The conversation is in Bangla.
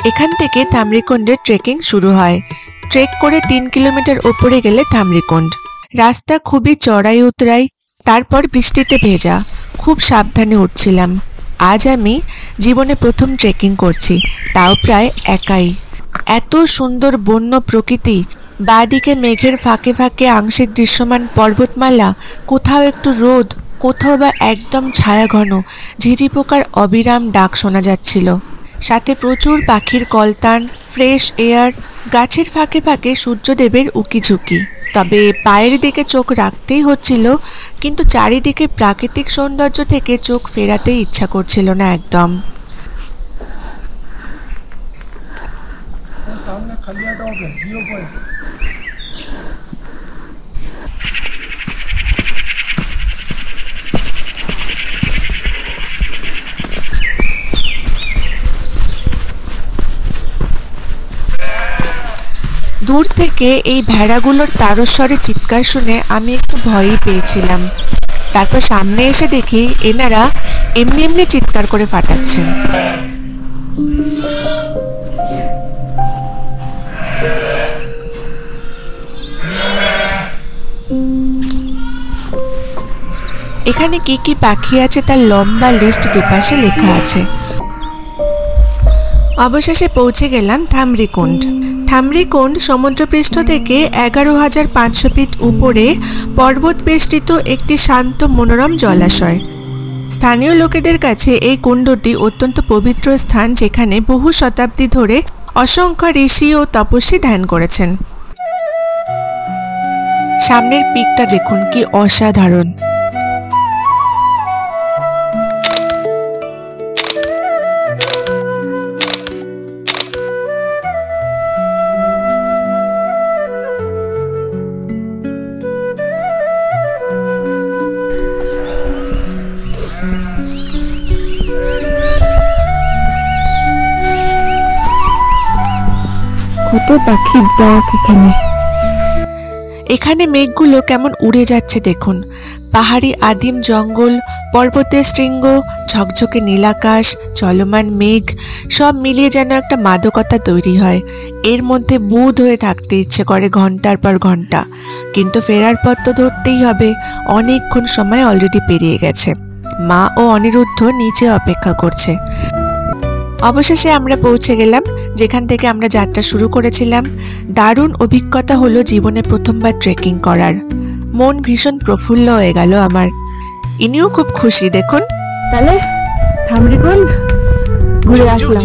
এখান থেকে থামরিকুণ্ডের ট্রেকিং শুরু হয়। ট্রেক করে 3 কিলোমিটার উপরে গেলে থামরিকুণ্ড। রাস্তা খুবই চড়াই উতরাই, তারপর বৃষ্টিতে ভেজা। খুব সাবধানে উঠছিলাম। আজ আমি জীবনে প্রথম ট্রেকিং করছি, তাও প্রায় একাই। এত সুন্দর বন্য প্রকৃতি, বাঁদিকে মেঘের ফাঁকে ফাঁকে আংশিক দৃশ্যমান পর্বতমালা, কোথাও একটু রোদ, কোথাও বা একদম ছায়া ঘন। ঝিঝি পোকার অবিরাম ডাক শোনা যাচ্ছিল, সাথে প্রচুর পাখির কলতান, ফ্রেশ এয়ার, গাছের ফাঁকে ফাঁকে সূর্যদেবের উকিঝুঁকি। তবে পায়ের দিকে চোখ রাখতেই হচ্ছিল, কিন্তু চারিদিকে প্রাকৃতিক সৌন্দর্য থেকে চোখ ফেরাতেই ইচ্ছা করছিল না একদম। দূর থেকে এই ভেড়াগুলোর তারস্বরে চিৎকার শুনে আমি একটু ভয়ই পেয়েছিলাম। তারপর সামনে এসে দেখি এনারা এমনি এমনি চিৎকার করে ফাটাচ্ছেন। এখানে কি কি পাখি আছে তার লম্বা লিস্ট দুপাশে লেখা আছে। অবশেষে পৌঁছে গেলাম থামরিকুণ্ড। থামরিকুণ্ড সমুদ্রপৃষ্ঠ থেকে 11,500 ফিট উপরে পর্বত বেষ্টিত একটি শান্ত মনোরম জলাশয়। স্থানীয় লোকেদের কাছে এই কুণ্ডটি অত্যন্ত পবিত্র স্থান, যেখানে বহু শতাব্দী ধরে অসংখ্য ঋষি ও তপস্বী ধ্যান করেছেন। সামনের পিকটা দেখুন, কি অসাধারণ। কত পাখির ডাক এখানে। এখানে মেঘগুলো কেমন উড়ে যাচ্ছে দেখুন। পাহাড়ি আদিম জঙ্গল, পর্বতের শৃঙ্গ, ঝকঝকে নীলাকাশ, চলমান মেঘ, সব মিলিয়ে যেন একটা মাদকতা তৈরি হয়। এর মধ্যে বুঁদ হয়ে থাকতে ইচ্ছে করে ঘন্টার পর ঘন্টা, কিন্তু ফেরার পথ তো ধরতেই হবে। অনেকক্ষণ সময় অলরেডি পেরিয়ে গেছে। মা ও অনিরুদ্ধ নিচে অপেক্ষা করছে। অবশেষে আমরা পৌঁছে গেলাম যেখান থেকে আমরা যাত্রা শুরু করেছিলাম। দারুণ অভিজ্ঞতা হলো জীবনে প্রথমবার ট্রেকিং করার। মন ভীষণ প্রফুল্ল হয়ে গেল আমার। ইনিও খুব খুশি দেখুন। তাহলে থামরিকুণ্ড ঘুরে আসলাম।